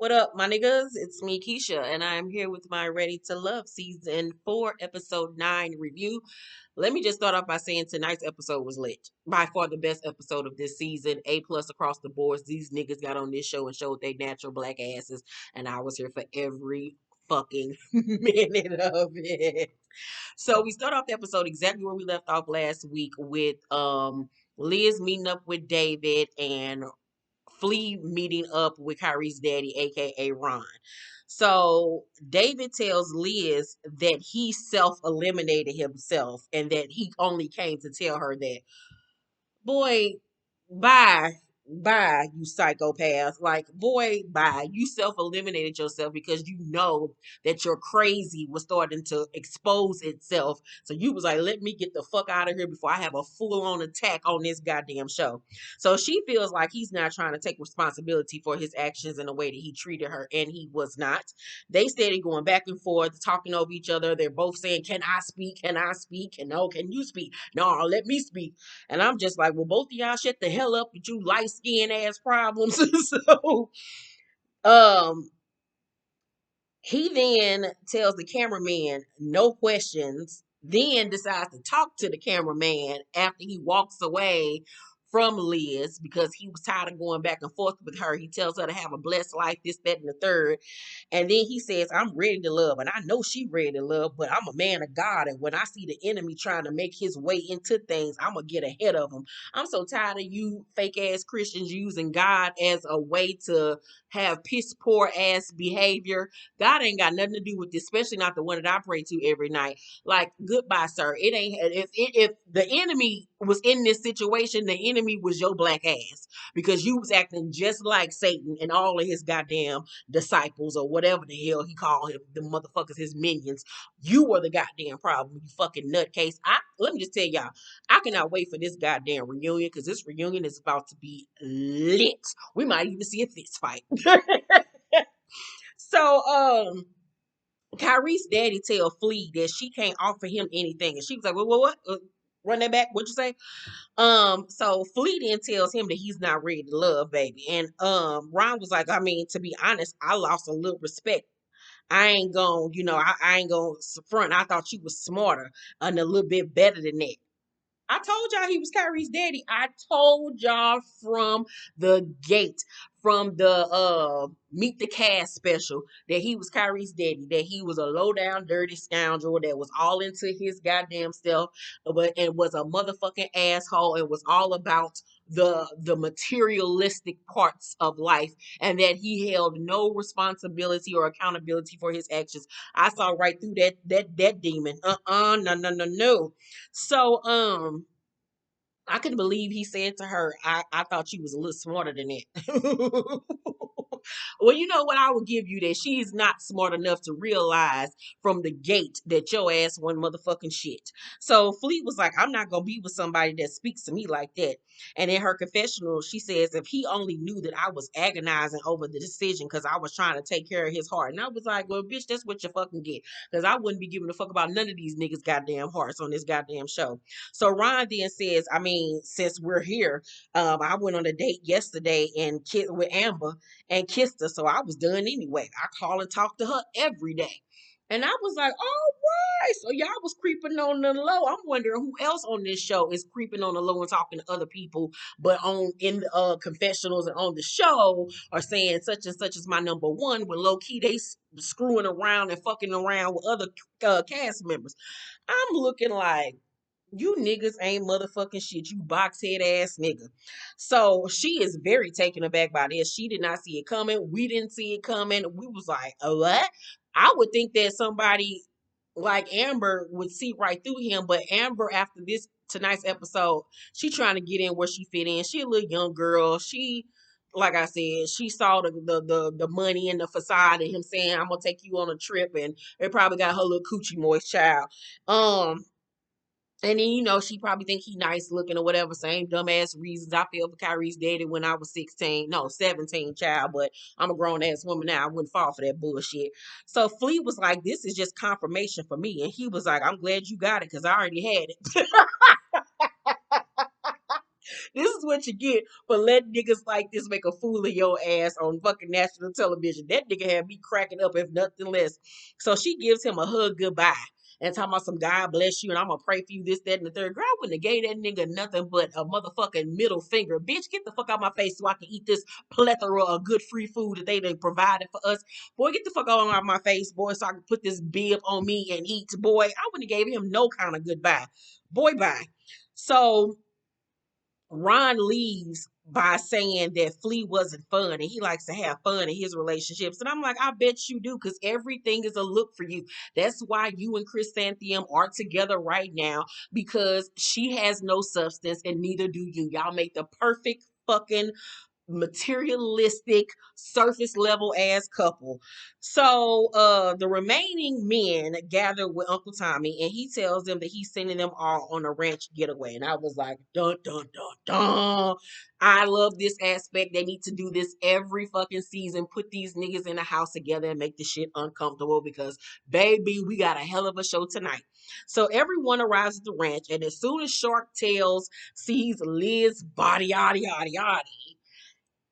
What up, my niggas? It's me, Keisha, and I'm here with my Ready to Love Season 4, Episode 9 review. Let me just start off by saying tonight's episode was lit. By far the best episode of this season. A plus across the boards. These niggas got on this show and showed their natural black asses, and I was here for every fucking minute of it. So we start off the episode exactly where we left off last week with Liz meeting up with David and Flea meeting up with Kyrie's daddy, aka Ron. So David tells Liz that he self eliminated himself and that he only came to tell her that, boy, bye. Bye, you psychopath. Like, boy, bye. You self eliminated yourself because you know that your crazy was starting to expose itself. So you was like, let me get the fuck out of here before I have a full on attack on this goddamn show. So she feels like he's not trying to take responsibility for his actions in the way that he treated her, and he was not. They steady going back and forth, talking over each other. They're both saying, can I speak? Can I speak? And no, can you speak? No, let me speak. And I'm just like, well, both of y'all shut the hell up with you light skin ass problems. So, um, he then tells the cameraman no questions, then decides to talk to the cameraman after he walks away from Liz because he was tired of going back and forth with her. He tells her to have a blessed life, this, that, and the third. And then he says, I'm ready to love. And I know she ready to love, but I'm a man of God. And when I see the enemy trying to make his way into things, I'm going to get ahead of him. I'm so tired of you fake ass Christians using God as a way to have piss poor ass behavior. God ain't got nothing to do with this, especially not the one that I pray to every night. Like, goodbye, sir. It ain't, if the enemy was in this situation, the enemy was your black ass because you was acting just like Satan and all of his goddamn disciples or whatever the hell he called him, the motherfuckers, his minions. You were the goddamn problem, you fucking nutcase. Let me just tell y'all, I cannot wait for this goddamn reunion because this reunion is about to be lit. We might even see a fist fight. So, Kyrie's daddy tell Flea that she can't offer him anything, and she was like, what? Run that back. What'd you say? So Flea then tells him that he's not ready to love, baby. And Ron was like, I mean, to be honest, I lost a little respect. I ain't gonna, I ain't gonna front. I thought you was smarter and a little bit better than that. I told y'all he was Kyrie's daddy. I told y'all from the gate, from the Meet the Cast special, that he was Kyrie's daddy, that he was a low down, dirty scoundrel that was all into his goddamn self, but and was a motherfucking asshole and was all about the materialistic parts of life, and that he held no responsibility or accountability for his actions. I saw right through that demon. No. So I couldn't believe he said to her, I thought you was a little smarter than that. Well, you know what? I will give you that she's not smart enough to realize from the gate that your ass one motherfucking shit. So Fleet was like, I'm not gonna be with somebody that speaks to me like that. And in her confessional, she says, if he only knew that I was agonizing over the decision because I was trying to take care of his heart. And I was like, well, bitch, that's what you fucking get. Because I wouldn't be giving a fuck about none of these niggas' goddamn hearts on this goddamn show. So Ron then says, I mean, since we're here, I went on a date yesterday and with Amber and kissed her, so I was done anyway. I call and talk to her every day. And I was like, all right, so y'all was creeping on the low. I'm wondering who else on this show is creeping on the low and talking to other people, but on in the confessionals and on the show are saying such and such is my number one. When low key they screwing around and fucking around with other cast members. I'm looking like, you niggas ain't motherfucking shit, you box head ass nigga. So she is very taken aback by this. She did not see it coming. We didn't see it coming. We was like, what? I would think that somebody like Amber would see right through him, but Amber, after this tonight's episode, she trying to get in where she fit in. She a little young girl. She, like I said, she saw the money and the facade and him saying, I'm gonna take you on a trip, and it probably got her little coochie moist child. And then, she probably think he nice looking or whatever. Same dumbass reasons I feel for Kyrie's daddy when I was 16. No, 17 child, but I'm a grown ass woman now. I wouldn't fall for that bullshit. So Flea was like, this is just confirmation for me. And he was like, I'm glad you got it because I already had it. This is what you get for letting niggas like this make a fool of your ass on fucking national television. That nigga had me cracking up, if nothing less. So she gives him a hug goodbye and talking about some God bless you and I'm gonna pray for you, this, that, and the third. Girl, I wouldn't have gave that nigga nothing but a motherfucking middle finger. Bitch, get the fuck out my face so I can eat this plethora of good free food that they done provided for us. Boy, get the fuck out of my face, boy, so I can put this bib on me and eat. Boy, I wouldn't have gave him no kind of goodbye. Boy, bye. So Ron leaves by saying that Flea wasn't fun and he likes to have fun in his relationships. And I'm like, I bet you do, because everything is a look for you. That's why you and Chrysanthemum are together right now, because she has no substance and neither do you. Y'all make the perfect fucking materialistic surface level ass couple. So the remaining men gather with Uncle Tommy and he tells them that he's sending them all on a ranch getaway. And I was like, dun dun dun dun. I love this aspect. They need to do this every fucking season. Put these niggas in a house together and make the shit uncomfortable, because baby, we got a hell of a show tonight. So everyone arrives at the ranch, and as soon as Shark Tales sees Liz's body, yada yada yada,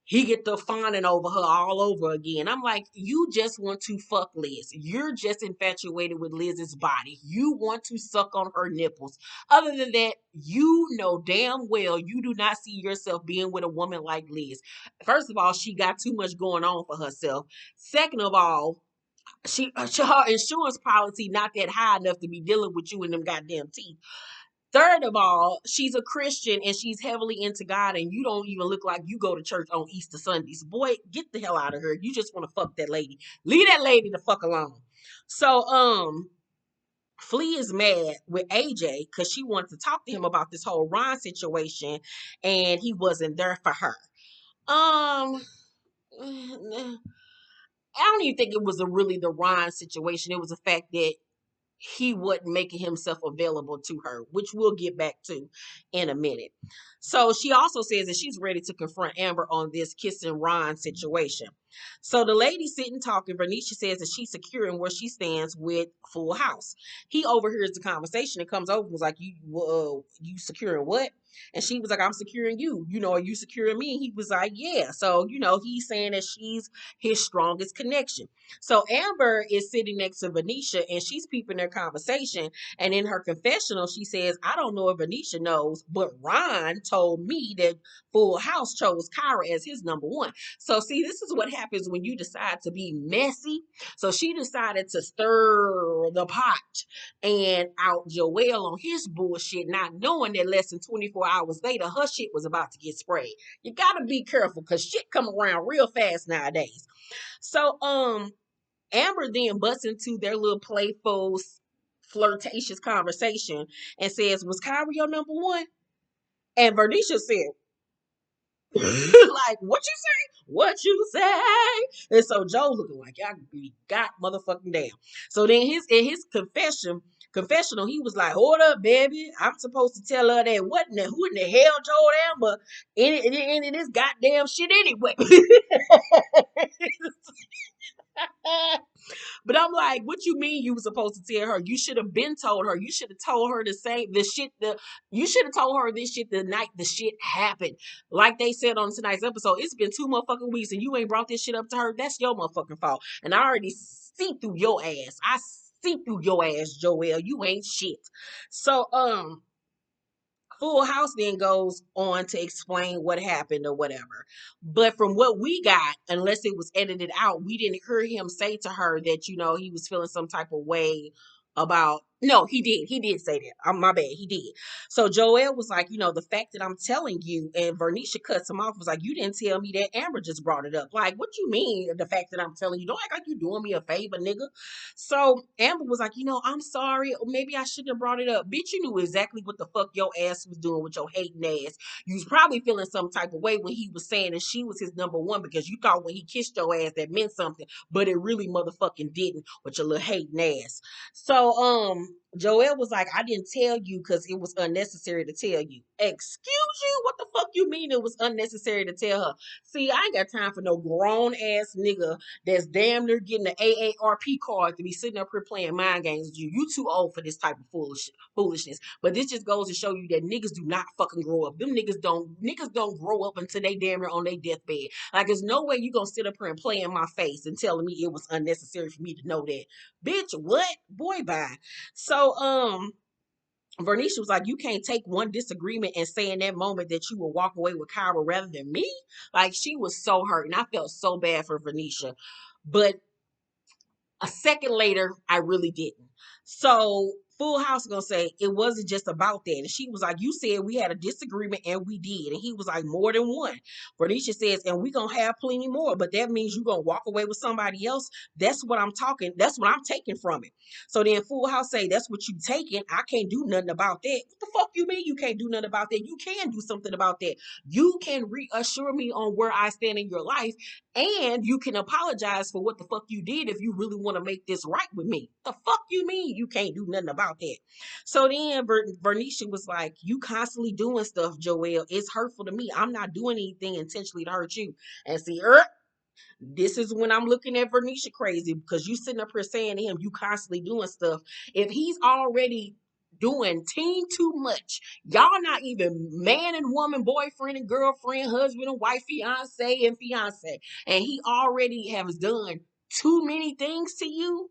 he get the fawning over her all over again. I'm like, you just want to fuck Liz. You're just infatuated with Liz's body. You want to suck on her nipples. Other than that, you know damn well you do not see yourself being with a woman like Liz. First of all, she got too much going on for herself. Second of all, her insurance policy not that high enough to be dealing with you in them goddamn teeth. Third of all, she's a Christian and she's heavily into God, and you don't even look like you go to church on Easter Sundays. Boy, get the hell out of her. You just want to fuck that lady. Leave that lady the fuck alone. So, Flea is mad with AJ because she wanted to talk to him about this whole Ron situation, and he wasn't there for her. I don't even think it was really the Ron situation. It was the fact that he wasn't making himself available to her, which we'll get back to in a minute. So she also says that she's ready to confront Amber on this kissing Ron situation. So the lady sitting talking, Vernisha says that she's secure in where she stands with Full House. He overhears the conversation and comes over and was like, you securing what? And she was like, I'm securing you. Are you securing me? And he was like, yeah. So, he's saying that she's his strongest connection. So Amber is sitting next to Venetia and she's peeping their conversation. And in her confessional, she says, I don't know if Venetia knows, but Ron told me that Full House chose Kyra as his number one. So see, this is what happens when you decide to be messy. So she decided to stir the pot and out Joel on his bullshit, not knowing that less than 24 hours later, her shit was about to get sprayed. You gotta be careful because shit come around real fast nowadays. So, Amber then butts into their little playful, flirtatious conversation and says, was Kyra your number one? And Vernisha said, like, what you say? What you say? And so Joe looking like y'all be got motherfucking damn. So then in his confessional, he was like, hold up, baby. I'm supposed to tell her that who in the hell told Amber any of this goddamn shit anyway. But I'm like, what you mean you were supposed to tell her? You should have been told her. You should have told her you should have told her this shit the night the shit happened. Like they said on tonight's episode, it's been 2 motherfucking weeks and you ain't brought this shit up to her. That's your motherfucking fault. And I already see through your ass. I see through your ass, Joelle. You ain't shit. So, Full House then goes on to explain what happened or whatever. But from what we got, unless it was edited out, we didn't hear him say to her that, he was feeling some type of way about. No, he did. He did say that. My bad. He did. So Joel was like, the fact that I'm telling you, and Vernisha cuts him off, was like, you didn't tell me that. Amber just brought it up. Like, what you mean the fact that I'm telling you? Don't act like you doing me a favor, nigga. So Amber was like, I'm sorry. Or maybe I shouldn't have brought it up. Bitch, you knew exactly what the fuck your ass was doing with your hating ass. You was probably feeling some type of way when he was saying that she was his number one, because you thought when he kissed your ass that meant something, but it really motherfucking didn't with your little hating ass. So, Joelle was like, I didn't tell you because it was unnecessary to tell you. Excuse you? What the fuck you mean it was unnecessary to tell her? See, I ain't got time for no grown ass nigga that's damn near getting an AARP card to be sitting up here playing mind games with you. You too old for this type of foolishness. But this just goes to show you that niggas do not fucking grow up. Them niggas don't grow up until they damn near on their deathbed. Like there's no way you gonna sit up here and play in my face and telling me it was unnecessary for me to know that. Bitch, what? Boy, bye. So Vernisha was like, you can't take one disagreement and say in that moment that you will walk away with Kyra rather than me. Like she was so hurt, and I felt so bad for Vernisha. But a second later, I really didn't. So Full House gonna say it wasn't just about that. And she was like, you said we had a disagreement and we did. And he was like, more than one. Bernicia says, and we gonna have plenty more, but that means you gonna walk away with somebody else. That's what I'm taking from it. So then Full House say, that's what you taking. I can't do nothing about that. What the fuck you mean you can't do nothing about that? You can do something about that. You can reassure me on where I stand in your life, and you can apologize for what the fuck you did if you really want to make this right with me. The fuck you mean you can't do nothing about that? So then Vernisha was like, you constantly doing stuff, Joelle. It's hurtful to me. I'm not doing anything intentionally to hurt you. And see, this is when I'm looking at Vernisha crazy because you sitting up here saying to him, you constantly doing stuff. If he's already doing too much, y'all not even man and woman, boyfriend and girlfriend, husband and wife, fiance, and he already has done too many things to you.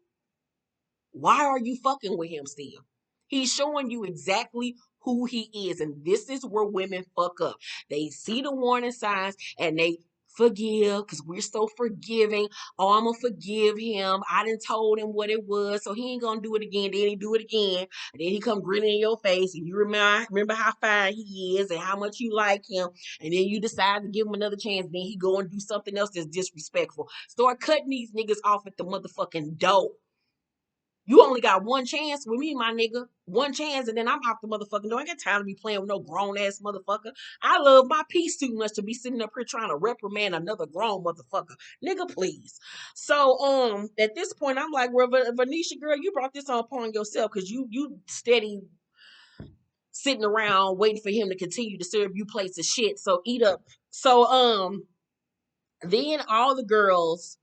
Why are you fucking with him still? He's showing you exactly who he is. And this is where women fuck up. They see the warning signs and they forgive because we're so forgiving. Oh, I'm gonna forgive him. I done told him what it was, so he ain't gonna do it again. Then he do it again. And then he come grinning in your face and you remember how fine he is and how much you like him. And then you decide to give him another chance. Then he go and do something else that's disrespectful. Start cutting these niggas off at the motherfucking door. You only got one chance with me, my nigga. One chance, and then I'm out the motherfucking door. I ain't got time to be playing with no grown ass motherfucker. I love my peace too much to be sitting up here trying to reprimand another grown motherfucker. Nigga, please. So, at this point, I'm like, well, Venetia, girl, you brought this on upon yourself because you steady sitting around waiting for him to continue to serve you plates of shit. So eat up. So, then all the girls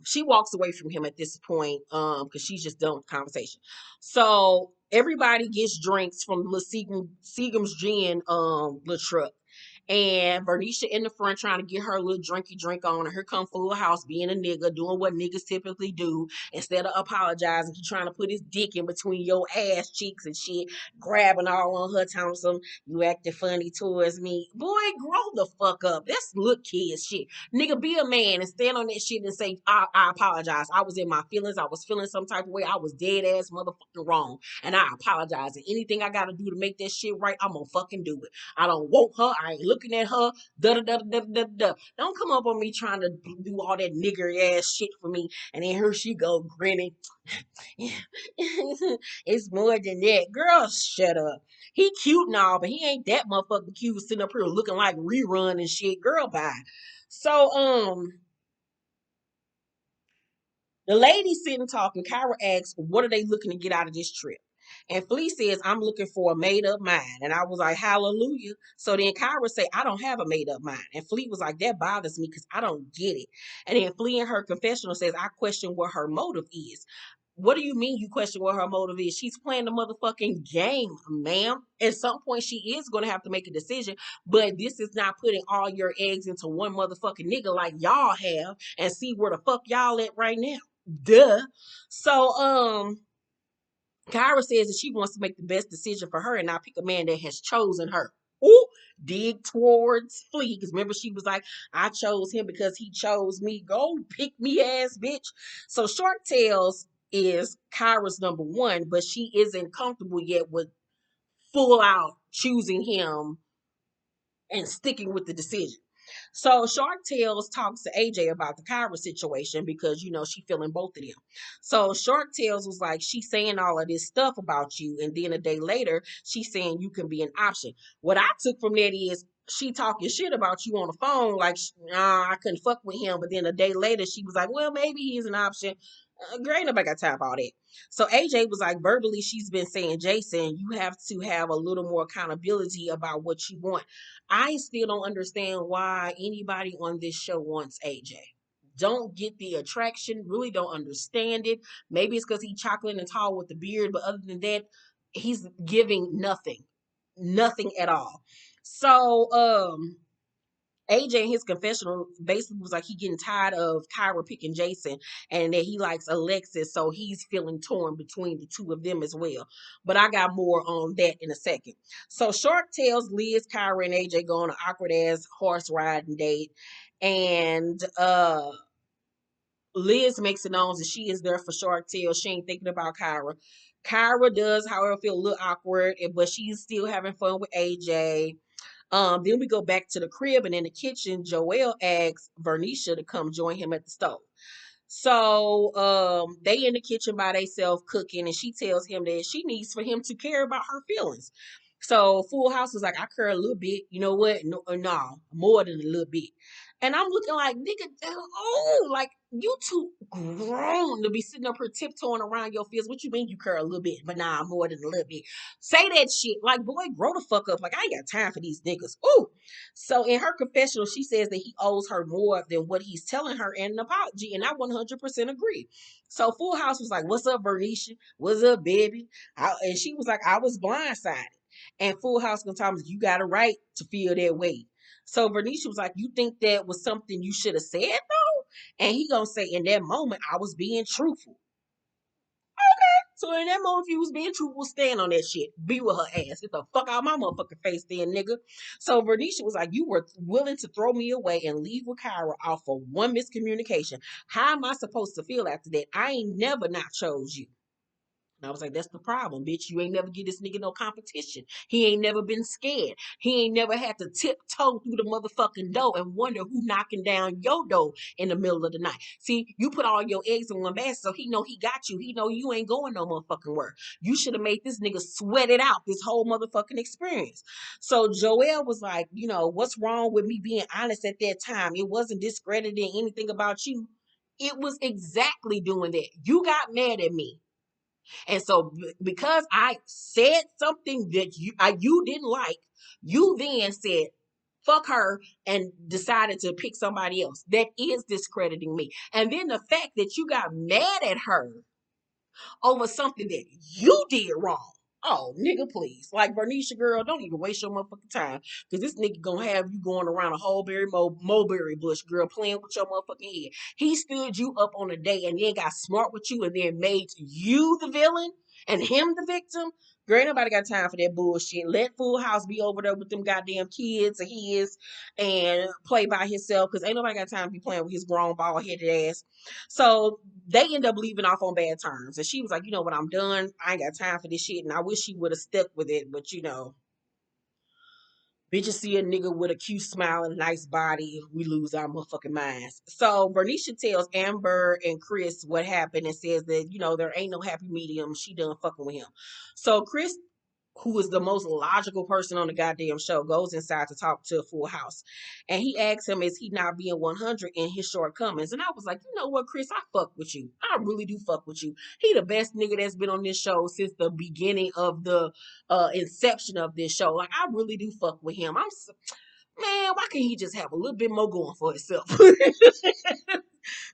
she walks away from him at this point because she's just done with the conversation. So everybody gets drinks from Seagram's gin little truck, and Bernicia in the front trying to get her little drinky drink on, and here come Full House being a nigga, doing what niggas typically do. Instead of apologizing, he trying to put his dick in between your ass cheeks and shit, grabbing all on her, telling some you acting funny towards me. Boy, grow the fuck up. That's look kid shit. Nigga, be a man and stand on that shit and say, I apologize. I was in my feelings. I was feeling some type of way. I was dead ass motherfucking wrong. And I apologize. And anything I gotta do to make that shit right, I'm gonna fucking do it. I don't want her. I ain't looking at her. Da da da da da da. Don't come up on me trying to do all that nigger ass shit for me. And then here she go grinning. It's more than that. Girl, shut up. He cute and all, but he ain't that motherfucking cute sitting up here looking like Rerun and shit. Girl, bye. So, the lady sitting talking, Kyra asks, what are they looking to get out of this trip? And Flea says, I'm looking for a made up mind. And I was like, hallelujah. So then Kyra say, I don't have a made up mind. And Flea was like, that bothers me because I don't get it. And then Flea in her confessional says, I question what her motive is. What do you mean you question what her motive is? She's playing the motherfucking game, ma'am. At some point, she is going to have to make a decision, but this is not putting all your eggs into one motherfucking nigga like y'all have and see where the fuck y'all at right now. Duh. So, Kyra says that she wants to make the best decision for her and not pick a man that has chosen her. Ooh, dig towards Flea. Because remember, she was like, I chose him because he chose me. Go pick me ass bitch. So Short Tails is Kyra's number one, but she isn't comfortable yet with full out choosing him and sticking with the decision. So Shark Tales talks to AJ about the Kyra situation because she feeling both of them. So Shark Tales was like, she's saying all of this stuff about you, and then a day later she's saying you can be an option. What I took from that is she talking shit about you on the phone, like, nah, I couldn't fuck with him. But then a day later she was like, well, maybe he's an option. Girl, ain't nobody got time for all that. So AJ was like, verbally, she's been saying, Jason, you have to have a little more accountability about what you want. I still don't understand why anybody on this show wants AJ. Don't get the attraction, really don't understand it. Maybe it's because he's chocolate and tall with the beard, but other than that, he's giving nothing. Nothing at all. So, AJ in his confessional basically was like he getting tired of Kyra picking Jason and that he likes Alexis, so he's feeling torn between the two of them as well. But I got more on that in a second. So Shark tells Liz, Kyra, and AJ go on an awkward ass horse riding date, and Liz makes it known that she is there for Shark Tale. She ain't thinking about Kyra. Kyra does, however, feel a little awkward, but she's still having fun with AJ. Then we go back to the crib, and in the kitchen, Joelle asks Vernisha to come join him at the stove. So they in the kitchen by themselves cooking, and she tells him that she needs for him to care about her feelings. So Full House was like, I care a little bit. You know what? No, no, more than a little bit. And I'm looking like, nigga, oh, like you too grown to be sitting up here tiptoeing around your feelings. What you mean you care a little bit, but nah, more than a little bit. Say that shit. Like, boy, grow the fuck up. Like, I ain't got time for these niggas. Ooh. So in her confessional, she says that he owes her more than what he's telling her and an apology. And I 100% agree. So Full House was like, what's up, Bernicia? What's up, baby? And she was like, I was blindsided. And Full House gonna tell me, you got a right to feel that way. So Bernicia was like, you think that was something you should have said though? And he gonna say, in that moment, I was being truthful. So in that moment, if you was being truthful, stand on that shit. Be with her ass. Get the fuck out of my motherfucking face then, nigga. So Vernisha was like, you were willing to throw me away and leave with Kyra off of one miscommunication. How am I supposed to feel after that? I ain't never not chose you. And I was like, that's the problem, bitch. You ain't never give this nigga no competition. He ain't never been scared. He ain't never had to tiptoe through the motherfucking door and wonder who knocking down your door in the middle of the night. See, you put all your eggs in one basket, so he know he got you. He know you ain't going no motherfucking work. You should have made this nigga sweat it out this whole motherfucking experience. So Joelle was like, what's wrong with me being honest at that time? It wasn't discrediting anything about you. It was exactly doing that. You got mad at me. And so because I said something that you didn't like, you then said fuck her and decided to pick somebody else. That is discrediting me. And then the fact that you got mad at her over something that you did wrong. Oh, nigga, please. Like, Bernicia, girl, don't even waste your motherfucking time. Because this nigga gonna have you going around a whole mulberry bush, girl, playing with your motherfucking head. He stood you up on a day and then got smart with you and then made you the villain and him the victim. Girl, ain't nobody got time for that bullshit. Let Full House be over there with them goddamn kids of his and play by himself. Because ain't nobody got time to be playing with his grown, bald-headed ass. So they end up leaving off on bad terms. And she was like, you know what, I'm done. I ain't got time for this shit. And I wish she would have stuck with it. But bitches see a nigga with a cute smile and a nice body, we lose our motherfucking minds. So Bernicia tells Amber and Chris what happened and says that, there ain't no happy medium. She done fucking with him. So Chris, who is the most logical person on the goddamn show, goes inside to talk to Full House. And he asks him, is he not being 100 in his shortcomings? And I was like, you know what, Chris, I fuck with you. I really do fuck with you. He the best nigga that's been on this show since the beginning of the inception of this show. Like, I really do fuck with him. Man, why can't he just have a little bit more going for himself?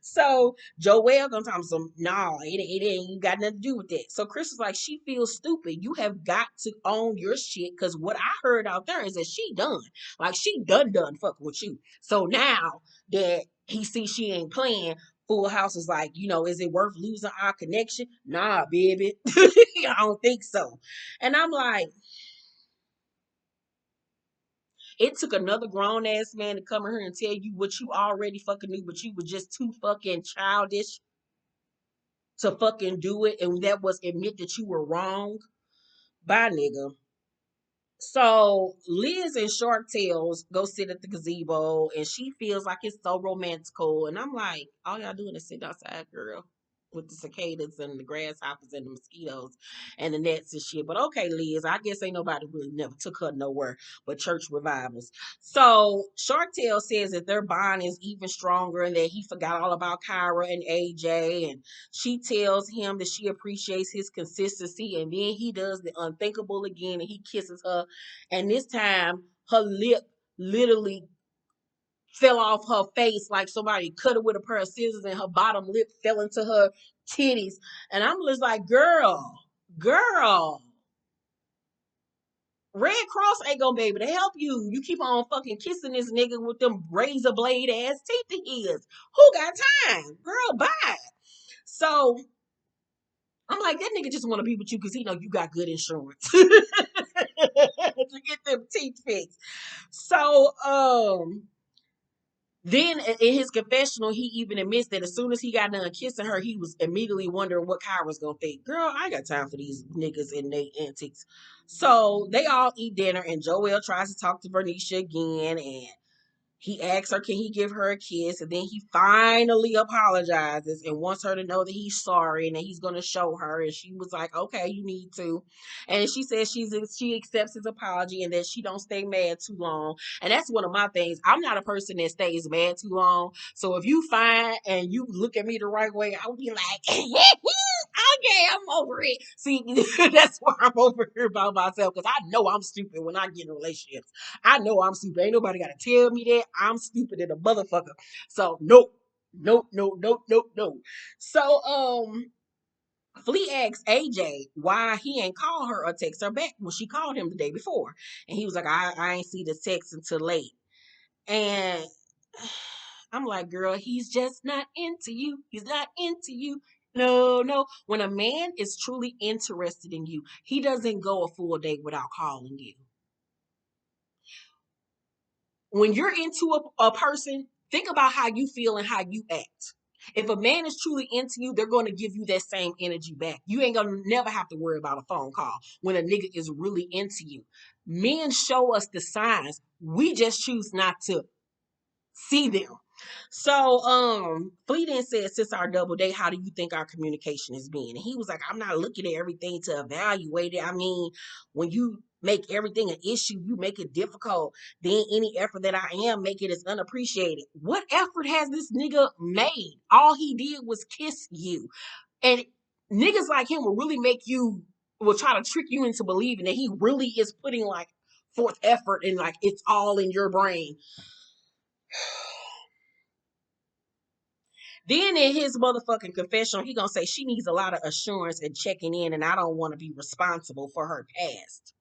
So Joelle gonna tell him some, nah, it ain't got nothing to do with that. So Chris is like, she feels stupid. You have got to own your shit, because what I heard out there is that she done. Like, she done fucking with you. So now that he sees she ain't playing, Full House is like, is it worth losing our connection? Nah, baby. I don't think so. And I'm like, it took another grown ass man to come in here and tell you what you already fucking knew, but you were just too fucking childish to fucking do it, and that was admit that you were wrong. Bye, nigga. So Liz and Shark Tales go sit at the gazebo, and she feels like it's so romantical. And I'm like, all y'all doing is sit outside, girl. with the cicadas and the grasshoppers and the mosquitoes and the nets and shit. But okay, Liz, I guess ain't nobody really never took her nowhere but church revivals. So Sharktail says that their bond is even stronger and that he forgot all about Kyra and AJ. And she tells him that she appreciates his consistency. And then he does the unthinkable again and he kisses her. And this time her lip literally fell off her face like somebody cut her with a pair of scissors and her bottom lip fell into her titties. And I'm just like, girl, Red Cross ain't gonna be able to help you. You keep on fucking kissing this nigga with them razor blade ass teeth of his. Who got time? Girl, bye. So I'm like, that nigga just want to be with you because he know you got good insurance to get them teeth fixed. So, then in his confessional, he even admits that as soon as he got done kissing her, he was immediately wondering what Kyra was gonna think. Girl, I ain't got time for these niggas and they antics. So they all eat dinner, and Joel tries to talk to Vernisha again, and he asks her, can he give her a kiss? And then he finally apologizes and wants her to know that he's sorry and that he's going to show her. And she was like, okay, you need to. And she says she accepts his apology and that she don't stay mad too long. And that's one of my things. I'm not a person that stays mad too long. So if you find and you look at me the right way, I'll be like, okay, I'm over it. See, that's why I'm over here by myself because I know I'm stupid when I get in relationships. I know I'm stupid. Ain't nobody got to tell me that. I'm stupid in a motherfucker. So nope. Nope, nope, nope, nope, nope. So Flea asked AJ why he ain't call her or text her back when she called him the day before. And he was like, I ain't see the text until late. And I'm like, girl, he's just not into you. He's not into you. No, no. When a man is truly interested in you, he doesn't go a full day without calling you. When you're into a person, think about how you feel and how you act. If a man is truly into you, they're going to give you that same energy back. You ain't going to never have to worry about a phone call when a nigga is really into you. Men show us the signs. We just choose not to see them. So Flea then said, since our double date, how do you think our communication has been? And he was like, I'm not looking at everything to evaluate it. I mean, when you make everything an issue, you make it difficult, then any effort that I am making is unappreciated. What effort has this nigga made? All he did was kiss you. And niggas like him will try to trick you into believing that he really is putting like forth effort and like it's all in your brain. Then in his motherfucking confessional, he gonna say she needs a lot of assurance and checking in, and I don't want to be responsible for her past.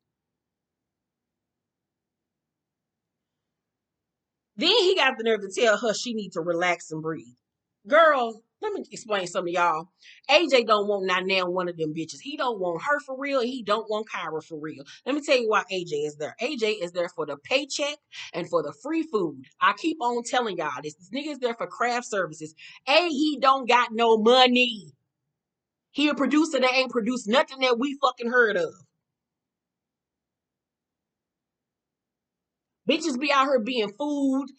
Then he got the nerve to tell her she needs to relax and breathe. Girl, let me explain something to y'all. AJ don't want not now one of them bitches. He don't want her for real. He don't want Kyra for real. Let me tell you why AJ is there. AJ is there for the paycheck and for the free food. I keep on telling y'all this. This nigga is there for craft services. He don't got no money. He a producer that ain't produced nothing that we fucking heard of. Bitches be out here being fooled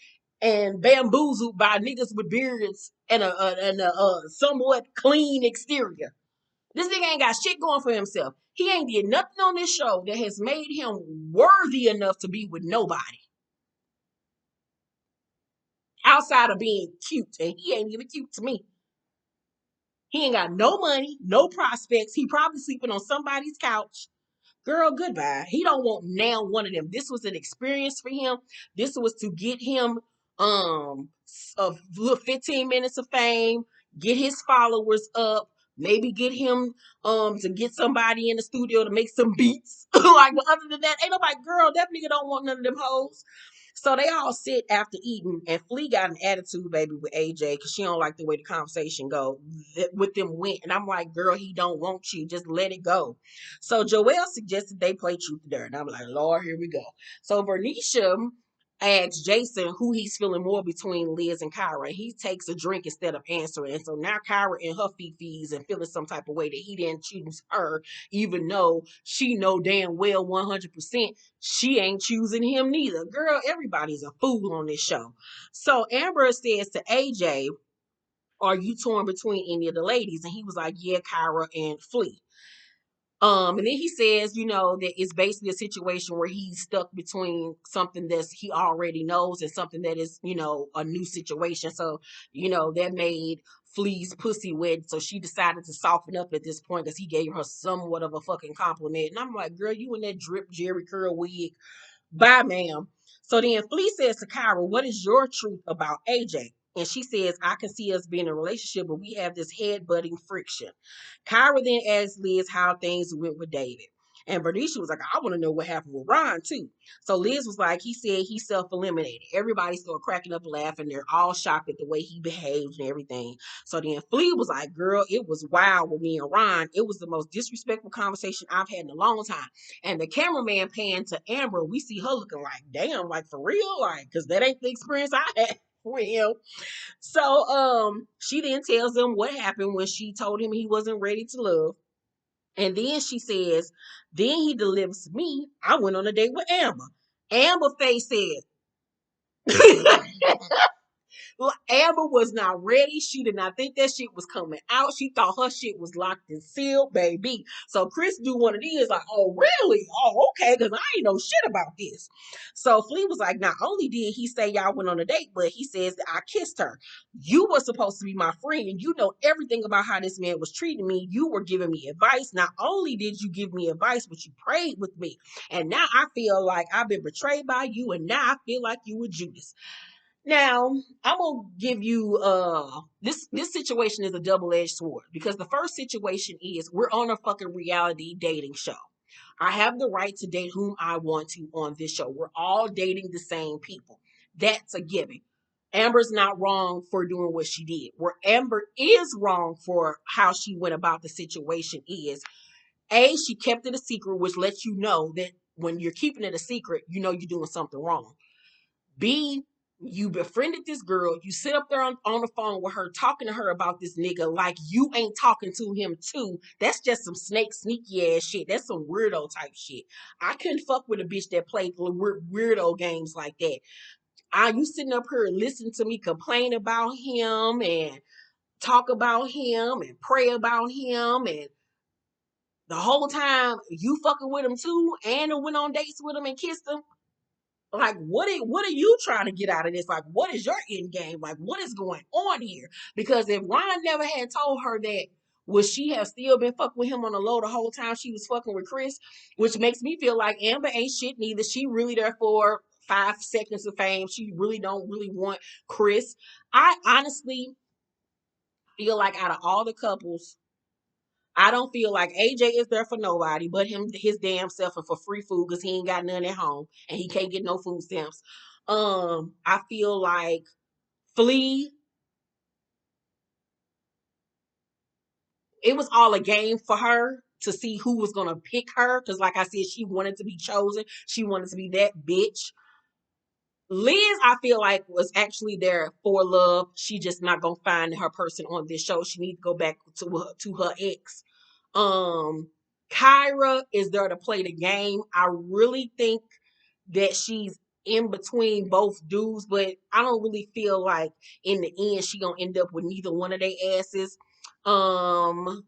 and bamboozled by niggas with beards and a somewhat clean exterior. This nigga ain't got shit going for himself. He ain't did nothing on this show that has made him worthy enough to be with nobody. Outside of being cute. And he ain't even cute to me. He ain't got no money, no prospects. He probably sleeping on somebody's couch. Girl, goodbye. He don't want now one of them. This was an experience for him. This was to get him a little 15 minutes of fame, get his followers up, maybe get him to get somebody in the studio to make some beats. Like, but other than that, ain't nobody, girl, that nigga don't want none of them hoes. So they all sit after eating, and Flea got an attitude, baby, with AJ because she don't like the way the conversation go with them went. And I'm like, girl, he don't want you. Just let it go. So Joelle suggested they play truth or dare, and I'm like, Lord, here we go. So Vernisha asks Jason who he's feeling more between Liz and Kyra. He takes a drink instead of answering. And so now Kyra in her fees and feeling some type of way that he didn't choose her, even though she know damn well 100% she ain't choosing him neither. Girl, everybody's a fool on this show. So Amber says to AJ, are you torn between any of the ladies? And he was like, yeah, Kyra and Flea. And then he says, that it's basically a situation where he's stuck between something that he already knows and something that is, a new situation. So, that made Flea's pussy wet. So she decided to soften up at this point because he gave her somewhat of a fucking compliment. And I'm like, girl, you in that drip Jerry curl wig. Bye, ma'am. So then Flea says to Kyra, what is your truth about AJ? And she says, I can see us being in a relationship, but we have this head butting friction. Kyra then asks Liz how things went with David. And Bernicia was like, I want to know what happened with Ron, too. So Liz was like, he said he self-eliminated. Everybody started cracking up laughing. They're all shocked at the way he behaved and everything. So then Flea was like, girl, it was wild with me and Ron. It was the most disrespectful conversation I've had in a long time. And the cameraman panned to Amber. We see her looking like, damn, like for real? Like, because that ain't the experience I had with him. So she then tells them what happened when she told him he wasn't ready to love. And then she says, then he delivers me. I went on a date with Amber. Amber face said, well, Amber was not ready. She did not think that shit was coming out. She thought her shit was locked and sealed, baby. So Chris do one of these like, oh, really? Oh, okay, because I ain't know shit about this. So Flea was like, not only did he say y'all went on a date, but he says that I kissed her. You were supposed to be my friend. You know everything about how this man was treating me. You were giving me advice. Not only did you give me advice, but you prayed with me. And now I feel like I've been betrayed by you, and now I feel like you were Judas. Now, I'm gonna give you this situation is a double-edged sword because the first situation is we're on a fucking reality dating show. I have the right to date whom I want to on this show. We're all dating the same people. That's a given. Amber's not wrong for doing what she did. Where Amber is wrong for how she went about the situation is A, she kept it a secret, which lets you know that when you're keeping it a secret, you know you're doing something wrong. B, you befriended this girl. You sit up there on the phone with her, talking to her about this nigga like you ain't talking to him too. That's just some sneaky ass shit. That's some weirdo type shit. I couldn't fuck with a bitch that played weirdo games like that. You sitting up here and listening to me complain about him and talk about him and pray about him and the whole time you fucking with him too and went on dates with him and kissed him. Like, what are you trying to get out of this? Like, what is your end game? Like, what is going on here? Because if Ron never had told her that, would she have still been fucking with him on the low the whole time she was fucking with Chris? Which makes me feel like Amber ain't shit neither. She really there for 5 seconds of fame. She really don't really want Chris. I honestly feel like out of all the couples, I don't feel like AJ is there for nobody but his damn self and for free food because he ain't got none at home and he can't get no food stamps. I feel like Flea, it was all a game for her to see who was gonna pick her because, like I said, she wanted to be chosen. She wanted to be that bitch. Liz, I feel like was actually there for love. She just not gonna find her person on this show. She needs to go back to her ex. Um, Kyra is there to play the game. I really think that she's in between both dudes, but I don't really feel like in the end she gonna end up with neither one of their asses. Um,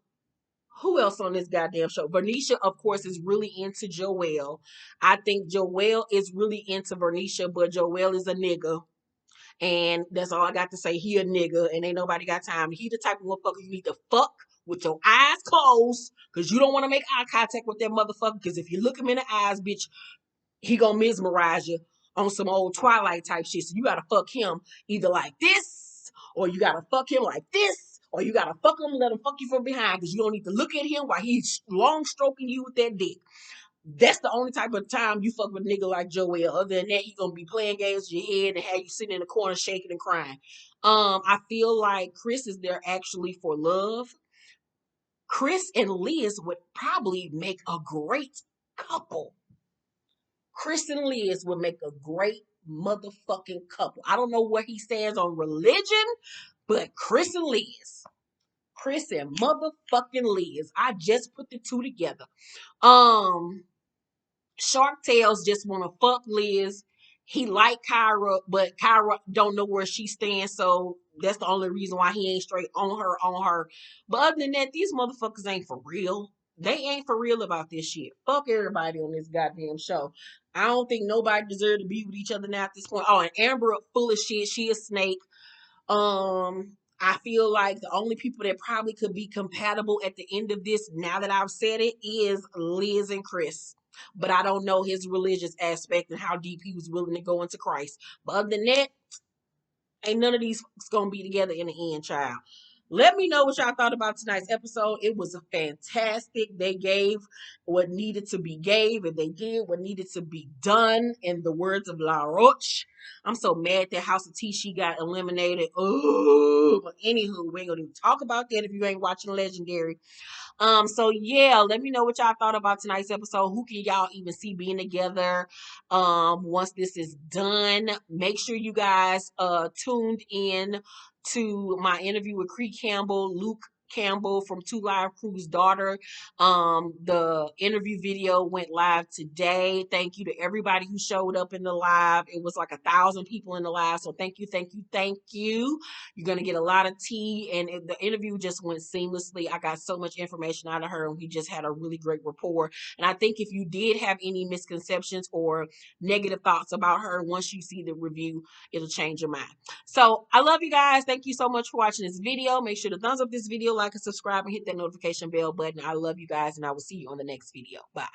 who else on this goddamn show? Bernicia, of course, is really into Joelle. I think Joelle is really into Bernicia, but Joelle is a nigga. And that's all I got to say. He a nigga and ain't nobody got time. He the type of motherfucker you need to fuck with your eyes closed because you don't want to make eye contact with that motherfucker because if you look him in the eyes, bitch, he gonna mesmerize you on some old Twilight type shit. So you gotta fuck him either like this or you gotta fuck him like this or you gotta fuck him and let him fuck you from behind because you don't need to look at him while he's long stroking you with that dick. That's the only type of time you fuck with a nigga like Joel. Other than that, he gonna be playing games with your head and have you sitting in the corner shaking and crying. I feel like Chris is there actually for love. Chris and Liz would probably make a great couple. Chris and Liz would make a great motherfucking couple. I don't know where he stands on religion, but Chris and Liz. Chris and motherfucking Liz. I just put the two together. Um, Shark Tales just want to fuck Liz he like Kyra, but Kyra don't know where she stands, so that's the only reason why he ain't straight on her. But other than that, these motherfuckers ain't for real. They ain't for real about this shit. Fuck everybody on this goddamn show. I don't think nobody deserve to be with each other now at this point. Oh, and Amber full of shit. She a snake. I feel like the only people that probably could be compatible at the end of this, now that I've said it, is Liz and Chris. But I don't know his religious aspect and how deep he was willing to go into Christ. But other than that, ain't none of these folks gonna be together in the end, child. Let me know what y'all thought about tonight's episode. It was a fantastic. They gave what needed to be gave, and they did what needed to be done. In the words of La Roche, I'm so mad that House of T got eliminated. Oh, but anywho, we ain't gonna even talk about that if you ain't watching Legendary. So yeah, let me know what y'all thought about tonight's episode. Who can y'all even see being together once this is done? Make sure you guys tuned in to my interview with Cree Campbell, Luke Campbell from Two Live Crew's daughter. The interview video went live today. Thank you to everybody who showed up in the live. It was like 1,000 people in the live. So thank you, thank you, thank you. You're going to get a lot of tea, and the interview just went seamlessly. I got so much information out of her, and we just had a really great rapport. And I think if you did have any misconceptions or negative thoughts about her, once you see the review, it'll change your mind. So I love you guys. Thank you so much for watching this video. Make sure to thumbs up this video, like and subscribe, and hit that notification bell button. I love you guys, and I will see you on the next video. Bye.